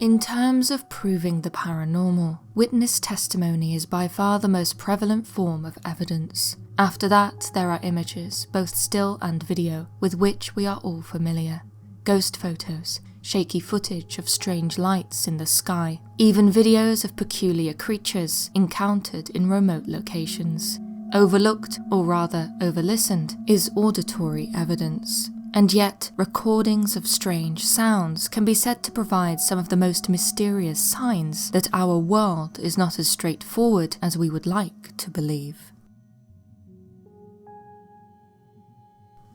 In terms of proving the paranormal, witness testimony is by far the most prevalent form of evidence. After that, there are images, both still and video, with which we are all familiar. Ghost photos, shaky footage of strange lights in the sky, even videos of peculiar creatures encountered in remote locations. Overlooked, or rather overlistened, is auditory evidence. And yet, recordings of strange sounds can be said to provide some of the most mysterious signs that our world is not as straightforward as we would like to believe.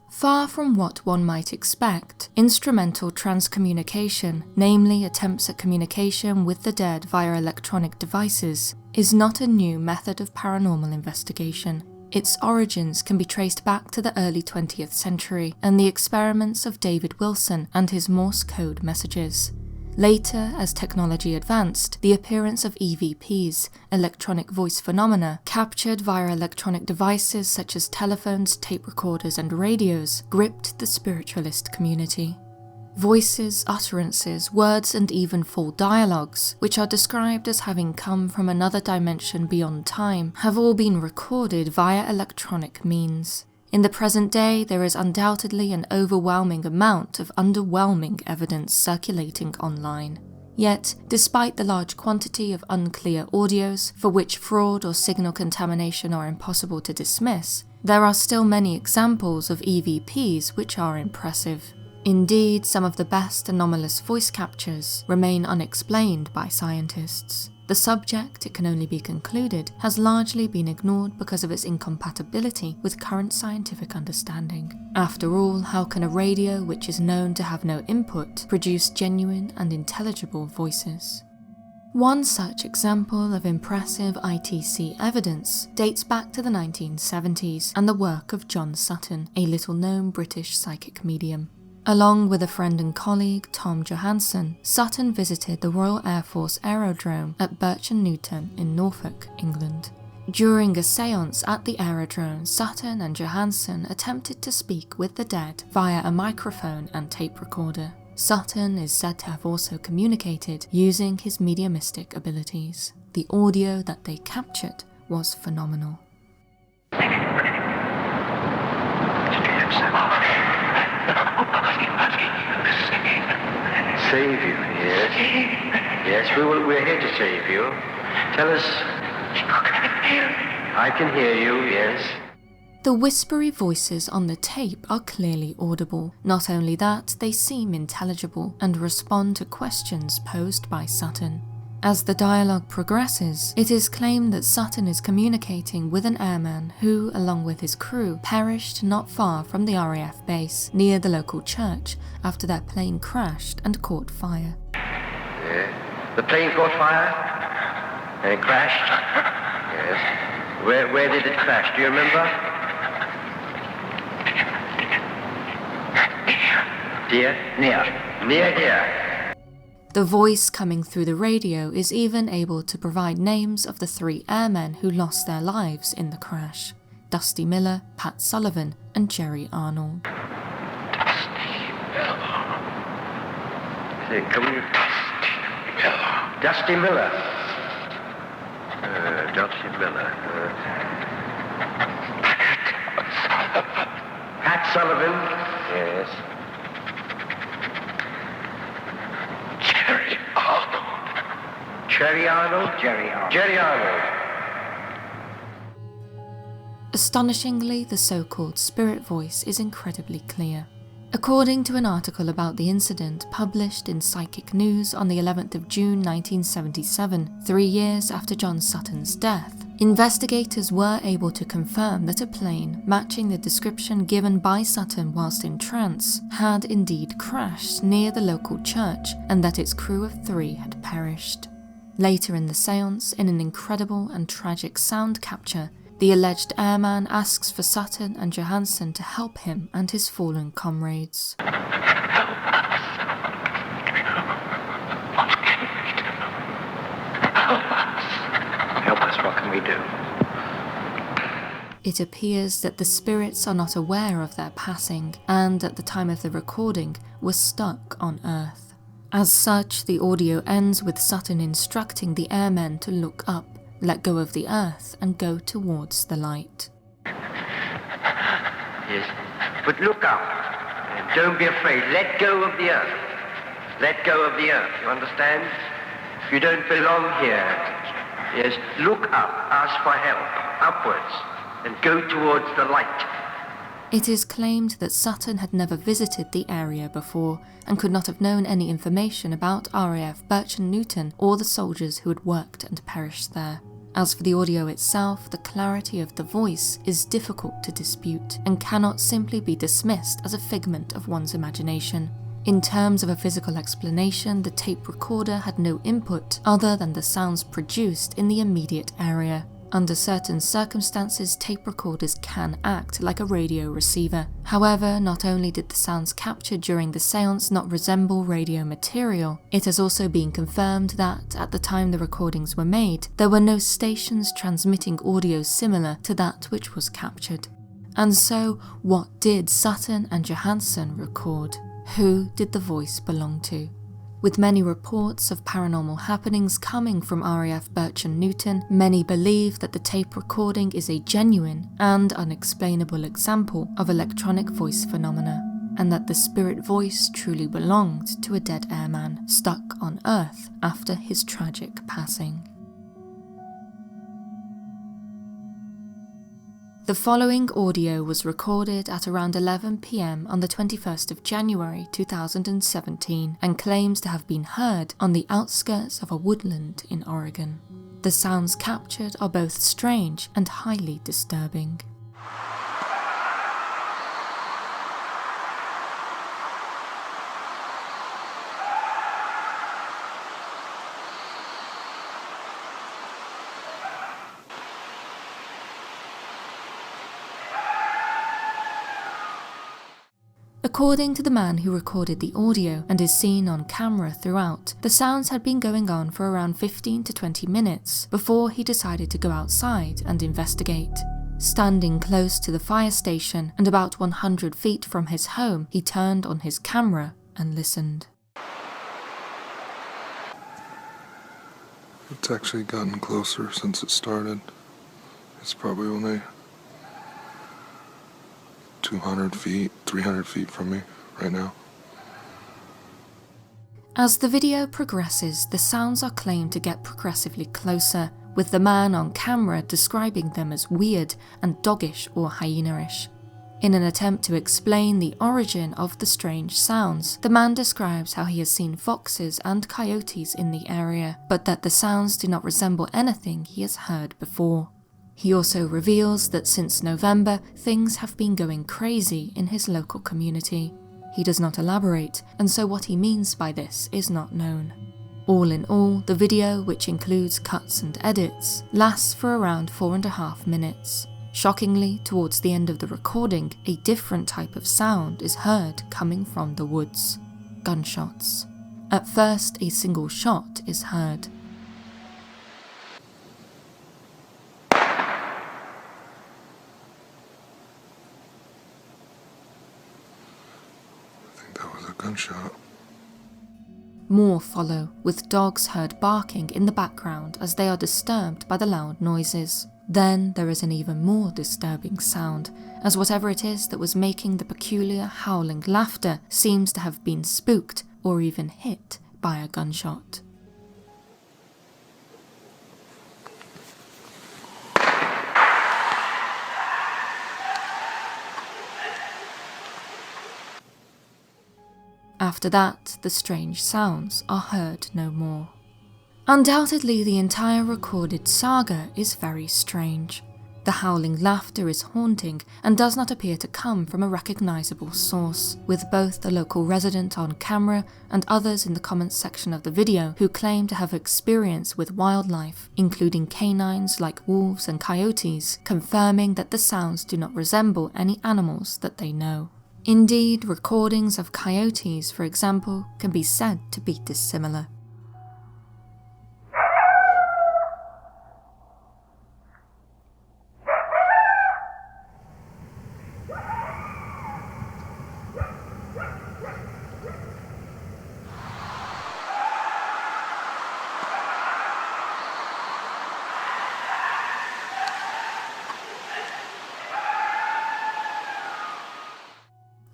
Far from what one might expect, instrumental transcommunication, namely attempts at communication with the dead via electronic devices, is not a new method of paranormal investigation. Its origins can be traced back to the early 20th century and the experiments of David Wilson and his Morse code messages. Later, as technology advanced, the appearance of EVPs, electronic voice phenomena, captured via electronic devices such as telephones, tape recorders, and radios, gripped the spiritualist community. Voices, utterances, words, and even full dialogues, which are described as having come from another dimension beyond time, have all been recorded via electronic means. In the present day, there is undoubtedly an overwhelming amount of underwhelming evidence circulating online. Yet, despite the large quantity of unclear audios, for which fraud or signal contamination are impossible to dismiss, there are still many examples of EVPs which are impressive. Indeed, some of the best anomalous voice captures remain unexplained by scientists. The subject, it can only be concluded, has largely been ignored because of its incompatibility with current scientific understanding. After all, how can a radio which is known to have no input produce genuine and intelligible voices? One such example of impressive ITC evidence dates back to the 1970s and the work of John Sutton, a little-known British psychic medium. Along with a friend and colleague, Tom Johansen, Sutton visited the Royal Air Force Aerodrome at Bircham Newton in Norfolk, England. During a séance at the aerodrome, Sutton and Johansen attempted to speak with the dead via a microphone and tape recorder. Sutton is said to have also communicated using his mediumistic abilities. The audio that they captured was phenomenal. Save you, yes. Yes, we're here to save you. Tell us. I can hear you, yes. The whispery voices on the tape are clearly audible. Not only that, they seem intelligible and respond to questions posed by Sutton. As the dialogue progresses, it is claimed that Sutton is communicating with an airman who, along with his crew, perished not far from the RAF base near the local church after their plane crashed and caught fire. Yeah. The plane caught fire? And it crashed? Yes. Where did it crash? Do you remember? Near here. The voice coming through the radio is even able to provide names of the 3 airmen who lost their lives in the crash: Dusty Miller, Pat Sullivan, and Jerry Arnold. Dusty Miller. Dusty Miller. Pat Sullivan. Yes. Jerry Arnold? Jerry Arnold. Astonishingly, the so-called spirit voice is incredibly clear. According to an article about the incident published in Psychic News on the 11th of June 1977, 3 years after John Sutton's death, investigators were able to confirm that a plane matching the description given by Sutton whilst in trance had indeed crashed near the local church and that its crew of 3 had perished. Later in the séance, in an incredible and tragic sound capture, the alleged airman asks for Sutton and Johansen to help him and his fallen comrades. Help us. What can we do? Help us. Help us, what can we do? It appears that the spirits are not aware of their passing and, at the time of the recording, were stuck on Earth. As such, the audio ends with Sutton instructing the airmen to look up, let go of the earth, and go towards the light. Yes, but look up. And don't be afraid. Let go of the earth. Let go of the earth, you understand? You don't belong here. Yes, look up, ask for help, upwards, and go towards the light. It is claimed that Sutton had never visited the area before and could not have known any information about RAF Birch-Newton or the soldiers who had worked and perished there. As for the audio itself, the clarity of the voice is difficult to dispute and cannot simply be dismissed as a figment of one's imagination. In terms of a physical explanation, the tape recorder had no input other than the sounds produced in the immediate area. Under certain circumstances, tape recorders can act like a radio receiver. However, not only did the sounds captured during the séance not resemble radio material, it has also been confirmed that, at the time the recordings were made, there were no stations transmitting audio similar to that which was captured. And so, what did Sutton and Johansson record? Who did the voice belong to? With many reports of paranormal happenings coming from RAF Birch-Newton, many believe that the tape recording is a genuine and unexplainable example of electronic voice phenomena, and that the spirit voice truly belonged to a dead airman stuck on Earth after his tragic passing. The following audio was recorded at around 11 p.m. on the 21st of January 2017 and claims to have been heard on the outskirts of a woodland in Oregon. The sounds captured are both strange and highly disturbing. According to the man who recorded the audio and is seen on camera throughout, the sounds had been going on for around 15 to 20 minutes before he decided to go outside and investigate. Standing close to the fire station and about 100 feet from his home, he turned on his camera and listened. It's actually gotten closer since it started. It's probably only 200 feet, 300 feet from me right now. As the video progresses, the sounds are claimed to get progressively closer, with the man on camera describing them as weird and doggish or hyena-ish. In an attempt to explain the origin of the strange sounds, the man describes how he has seen foxes and coyotes in the area, but that the sounds do not resemble anything he has heard before. He also reveals that since November, things have been going crazy in his local community. He does not elaborate, and so what he means by this is not known. All in all, the video, which includes cuts and edits, lasts for around 4.5 minutes. Shockingly, towards the end of the recording, a different type of sound is heard coming from the woods. Gunshots. At first, a single shot is heard. That was a gunshot. More follow, with dogs heard barking in the background as they are disturbed by the loud noises. Then there is an even more disturbing sound, as whatever it is that was making the peculiar howling laughter seems to have been spooked or even hit by a gunshot. After that, the strange sounds are heard no more. Undoubtedly, the entire recorded saga is very strange. The howling laughter is haunting and does not appear to come from a recognizable source, with both the local resident on camera and others in the comments section of the video who claim to have experience with wildlife, including canines like wolves and coyotes, confirming that the sounds do not resemble any animals that they know. Indeed, recordings of coyotes, for example, can be said to be dissimilar.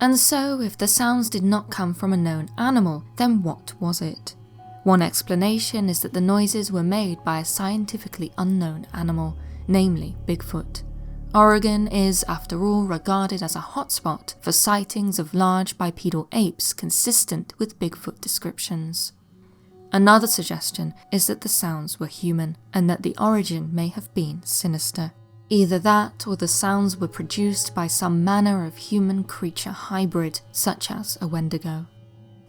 And so, if the sounds did not come from a known animal, then what was it? One explanation is that the noises were made by a scientifically unknown animal, namely Bigfoot. Oregon is, after all, regarded as a hotspot for sightings of large bipedal apes consistent with Bigfoot descriptions. Another suggestion is that the sounds were human, and that the origin may have been sinister. Either that, or the sounds were produced by some manner of human creature hybrid, such as a Wendigo.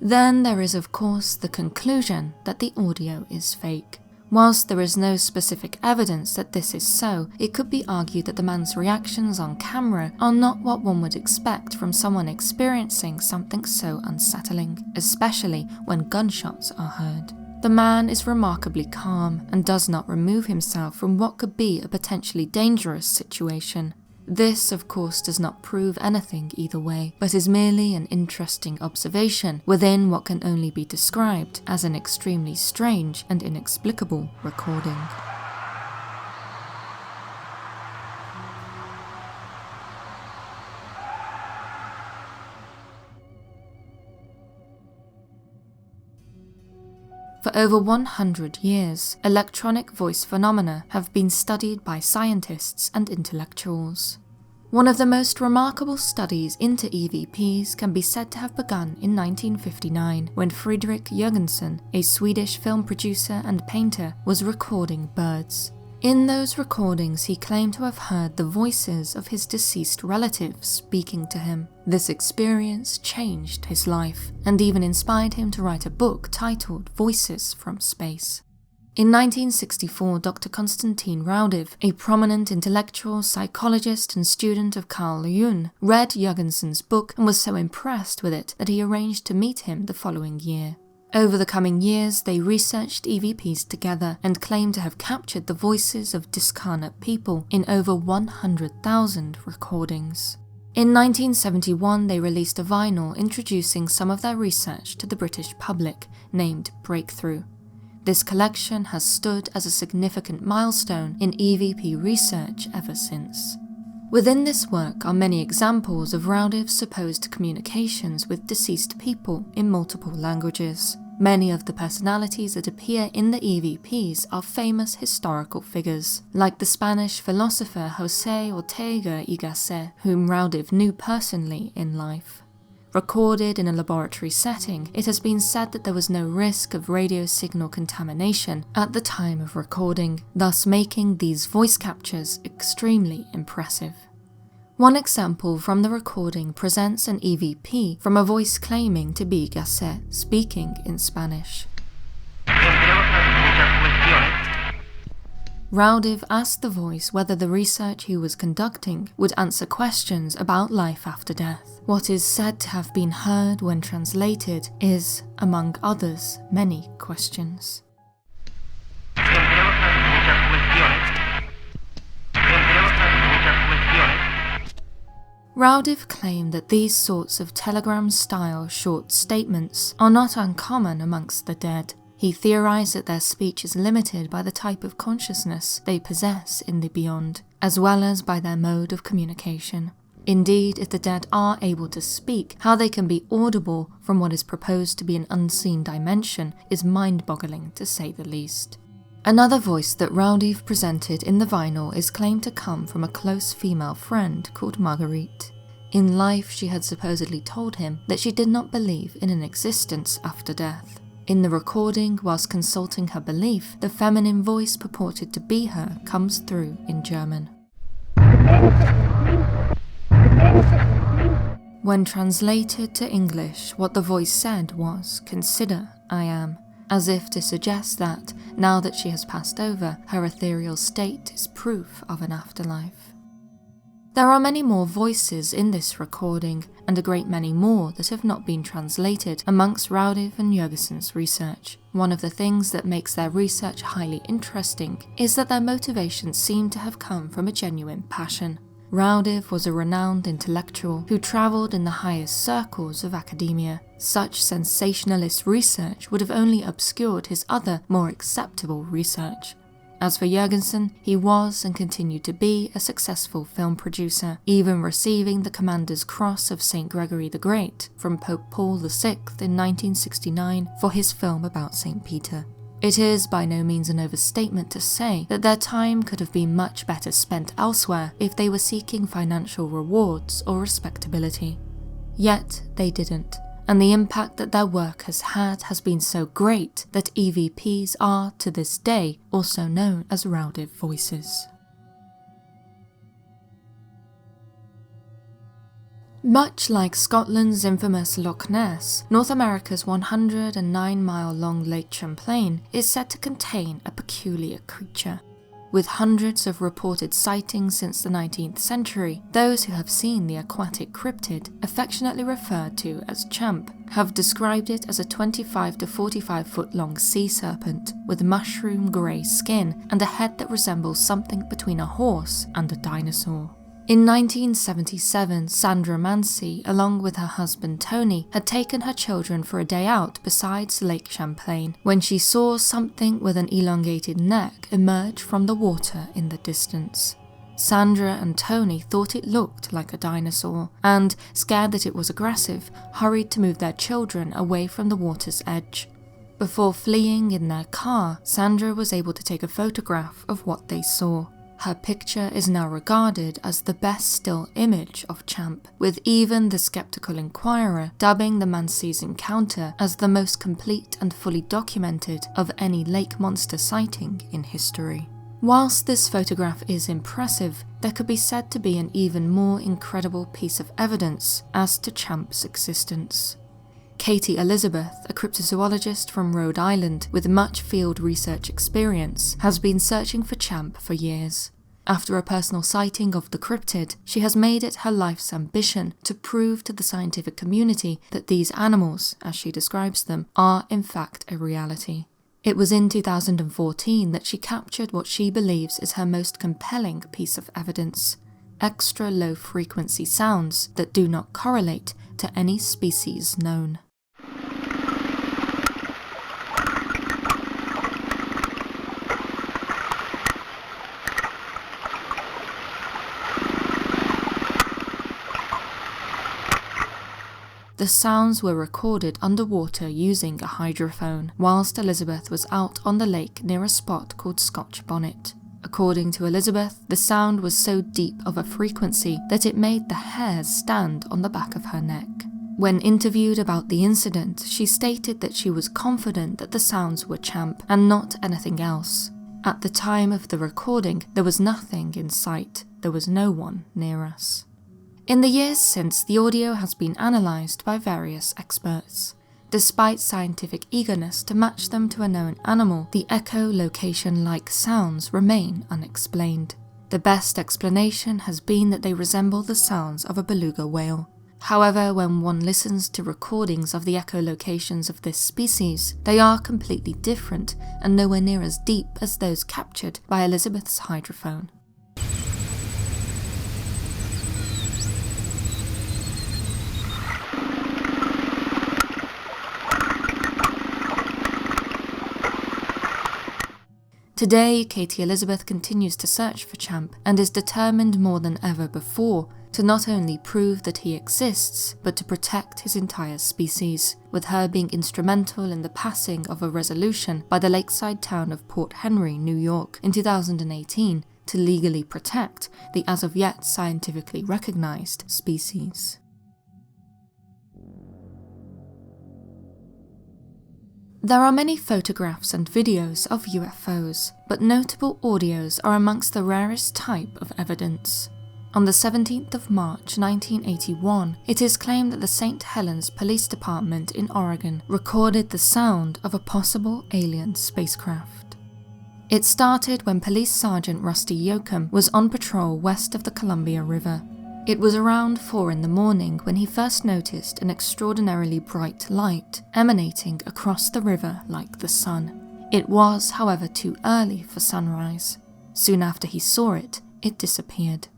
Then there is of course the conclusion that the audio is fake. Whilst there is no specific evidence that this is so, it could be argued that the man's reactions on camera are not what one would expect from someone experiencing something so unsettling, especially when gunshots are heard. The man is remarkably calm and does not remove himself from what could be a potentially dangerous situation. This, of course, does not prove anything either way, but is merely an interesting observation within what can only be described as an extremely strange and inexplicable recording. For over 100 years, electronic voice phenomena have been studied by scientists and intellectuals. One of the most remarkable studies into EVPs can be said to have begun in 1959, when Fredrik Jörgensen, a Swedish film producer and painter, was recording birds. In those recordings, he claimed to have heard the voices of his deceased relatives speaking to him. This experience changed his life, and even inspired him to write a book titled Voices from Space. In 1964, Dr. Konstantin Raudiv, a prominent intellectual, psychologist and student of Carl Jung, read Jürgensen's book and was so impressed with it that he arranged to meet him the following year. Over the coming years, they researched EVPs together and claimed to have captured the voices of discarnate people in over 100,000 recordings. In 1971, they released a vinyl introducing some of their research to the British public, named Breakthrough. This collection has stood as a significant milestone in EVP research ever since. Within this work are many examples of Raudiv's supposed communications with deceased people in multiple languages. Many of the personalities that appear in the EVPs are famous historical figures, like the Spanish philosopher José Ortega y Gasset, whom Raudiv knew personally in life. Recorded in a laboratory setting, it has been said that there was no risk of radio signal contamination at the time of recording, thus making these voice captures extremely impressive. One example from the recording presents an EVP from a voice claiming to be Gasset speaking in Spanish. Raudiv asked the voice whether the research he was conducting would answer questions about life after death. What is said to have been heard when translated is, among others, many questions. Raudiv claimed that these sorts of telegram-style short statements are not uncommon amongst the dead. He theorized that their speech is limited by the type of consciousness they possess in the beyond, as well as by their mode of communication. Indeed, if the dead are able to speak, how they can be audible from what is proposed to be an unseen dimension is mind-boggling, to say the least. Another voice that Raudiv presented in the vinyl is claimed to come from a close female friend called Marguerite. In life, she had supposedly told him that she did not believe in an existence after death. In the recording, whilst consulting her belief, the feminine voice purported to be her comes through in German. When translated to English, what the voice said was, "Consider, I am," as if to suggest that, now that she has passed over, her ethereal state is proof of an afterlife. There are many more voices in this recording, and a great many more that have not been translated amongst Raudiv and Jürgensen's research. One of the things that makes their research highly interesting is that their motivations seem to have come from a genuine passion. Raudiv was a renowned intellectual who travelled in the highest circles of academia. Such sensationalist research would have only obscured his other, more acceptable research. As for Jurgensen, he was and continued to be a successful film producer, even receiving the Commander's Cross of St. Gregory the Great from Pope Paul VI in 1969 for his film about St. Peter. It is by no means an overstatement to say that their time could have been much better spent elsewhere if they were seeking financial rewards or respectability. Yet they didn't, and the impact that their work has been so great that EVPs are, to this day, also known as Rowdive Voices. Much like Scotland's infamous Loch Ness, North America's 109-mile-long Lake Champlain is said to contain a peculiar creature. With hundreds of reported sightings since the 19th century, those who have seen the aquatic cryptid, affectionately referred to as champ, have described it as a 25 to 45 foot long sea serpent with mushroom grey skin and a head that resembles something between a horse and a dinosaur. In 1977, Sandra Mancy, along with her husband Tony, had taken her children for a day out besides Lake Champlain when she saw something with an elongated neck emerge from the water in the distance. Sandra and Tony thought it looked like a dinosaur and, scared that it was aggressive, hurried to move their children away from the water's edge. Before fleeing in their car, Sandra was able to take a photograph of what they saw. Her picture is now regarded as the best still image of Champ, with even the Skeptical Inquirer dubbing the Mancy's encounter as the most complete and fully documented of any lake monster sighting in history. Whilst this photograph is impressive, there could be said to be an even more incredible piece of evidence as to Champ's existence. Katie Elizabeth, a cryptozoologist from Rhode Island with much field research experience, has been searching for Champ for years. After a personal sighting of the cryptid, she has made it her life's ambition to prove to the scientific community that these animals, as she describes them, are in fact a reality. It was in 2014 that she captured what she believes is her most compelling piece of evidence: extra low frequency sounds that do not correlate to any species known. The sounds were recorded underwater using a hydrophone, whilst Elizabeth was out on the lake near a spot called Scotch Bonnet. According to Elizabeth, the sound was so deep of a frequency that it made the hairs stand on the back of her neck. When interviewed about the incident, she stated that she was confident that the sounds were Champ and not anything else. At the time of the recording, there was nothing in sight. There was no one near us. In the years since, the audio has been analysed by various experts. Despite scientific eagerness to match them to a known animal, the echolocation-like sounds remain unexplained. The best explanation has been that they resemble the sounds of a beluga whale. However, when one listens to recordings of the echolocations of this species, they are completely different and nowhere near as deep as those captured by Elizabeth's hydrophone. Today, Katie Elizabeth continues to search for Champ and is determined more than ever before to not only prove that he exists, but to protect his entire species, with her being instrumental in the passing of a resolution by the lakeside town of Port Henry, New York in 2018 to legally protect the as of yet scientifically recognized species. There are many photographs and videos of UFOs, but notable audios are amongst the rarest type of evidence. On the 17th of March 1981, it is claimed that the St. Helens Police Department in Oregon recorded the sound of a possible alien spacecraft. It started when Police Sergeant Rusty Yoakum was on patrol west of the Columbia River. It was around 4 in the morning when he first noticed an extraordinarily bright light emanating across the river like the sun. It was, however, too early for sunrise. Soon after he saw it, it disappeared.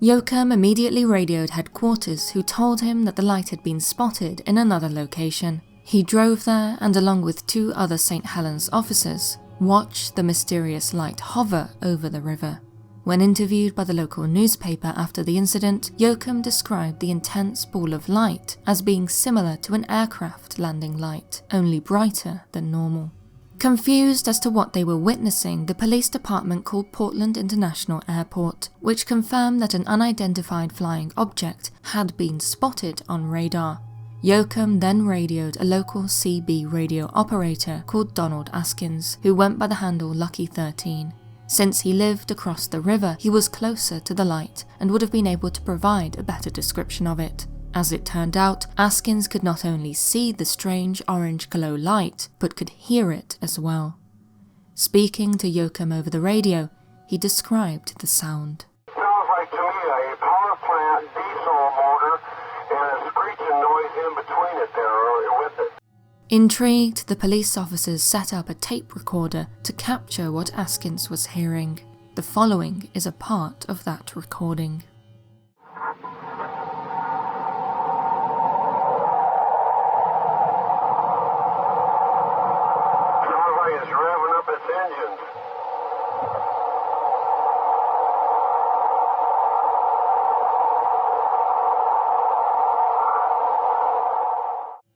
Yoakum immediately radioed headquarters, who told him that the light had been spotted in another location. He drove there and, along with 2 other St. Helens officers, watched the mysterious light hover over the river. When interviewed by the local newspaper after the incident, Yoakum described the intense ball of light as being similar to an aircraft landing light, only brighter than normal. Confused as to what they were witnessing, the police department called Portland International Airport, which confirmed that an unidentified flying object had been spotted on radar. Yoakum then radioed a local CB radio operator called Donald Askins, who went by the handle Lucky 13. Since he lived across the river, he was closer to the light and would have been able to provide a better description of it. As it turned out, Askins could not only see the strange orange glow light, but could hear it as well. Speaking to Yoakum over the radio, he described the sound. Sounds like to me a power plant diesel motor and a screeching noise in between it there with it. Intrigued, the police officers set up a tape recorder to capture what Askins was hearing. The following is a part of that recording. Sounds like it's revving up its engines.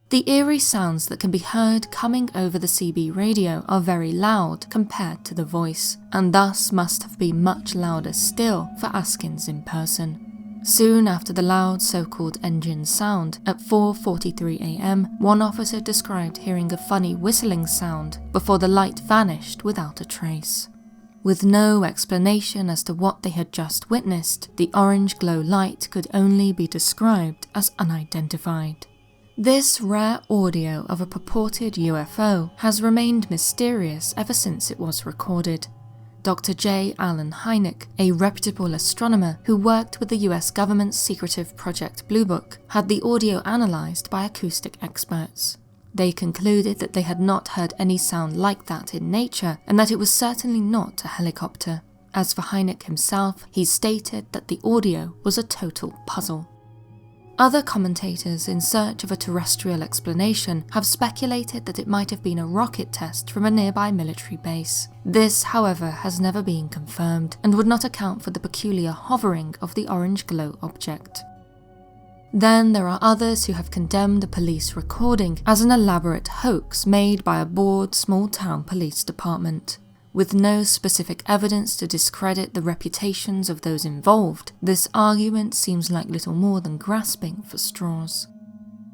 The eerie sounds that can be heard coming over the CB radio are very loud compared to the voice, and thus must have been much louder still for Askins in person. Soon after the loud so-called engine sound, at 4:43 AM, one officer described hearing a funny whistling sound before the light vanished without a trace. With no explanation as to what they had just witnessed, the orange glow light could only be described as unidentified. This rare audio of a purported UFO has remained mysterious ever since it was recorded. Dr. J. Allen Hynek, a reputable astronomer who worked with the US government's secretive Project Blue Book, had the audio analysed by acoustic experts. They concluded that they had not heard any sound like that in nature, and that it was certainly not a helicopter. As for Hynek himself, he stated that the audio was a total puzzle. Other commentators in search of a terrestrial explanation have speculated that it might have been a rocket test from a nearby military base. This, however, has never been confirmed and would not account for the peculiar hovering of the orange glow object. Then there are others who have condemned the police recording as an elaborate hoax made by a bored small-town police department. With no specific evidence to discredit the reputations of those involved, this argument seems like little more than grasping for straws.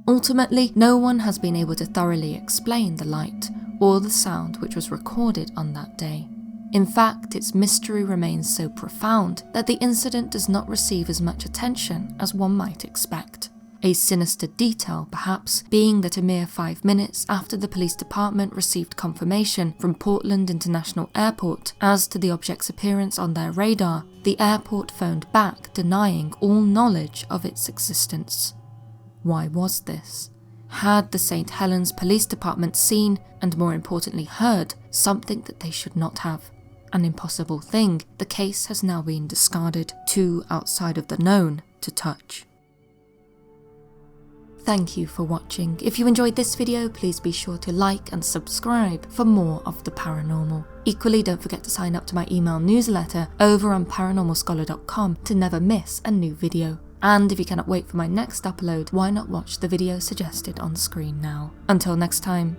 Ultimately, no one has been able to thoroughly explain the light or the sound which was recorded on that day. In fact, its mystery remains so profound that the incident does not receive as much attention as one might expect. A sinister detail, perhaps, being that a mere 5 minutes after the police department received confirmation from Portland International Airport as to the object's appearance on their radar, the airport phoned back denying all knowledge of its existence. Why was this? Had the St. Helens Police Department seen, and more importantly heard, something that they should not have? An impossible thing, the case has now been discarded, too outside of the known to touch. Thank you for watching. If you enjoyed this video, please be sure to like and subscribe for more of the paranormal. Equally, don't forget to sign up to my email newsletter over on paranormalscholar.com to never miss a new video. And if you cannot wait for my next upload, why not watch the video suggested on screen now? Until next time.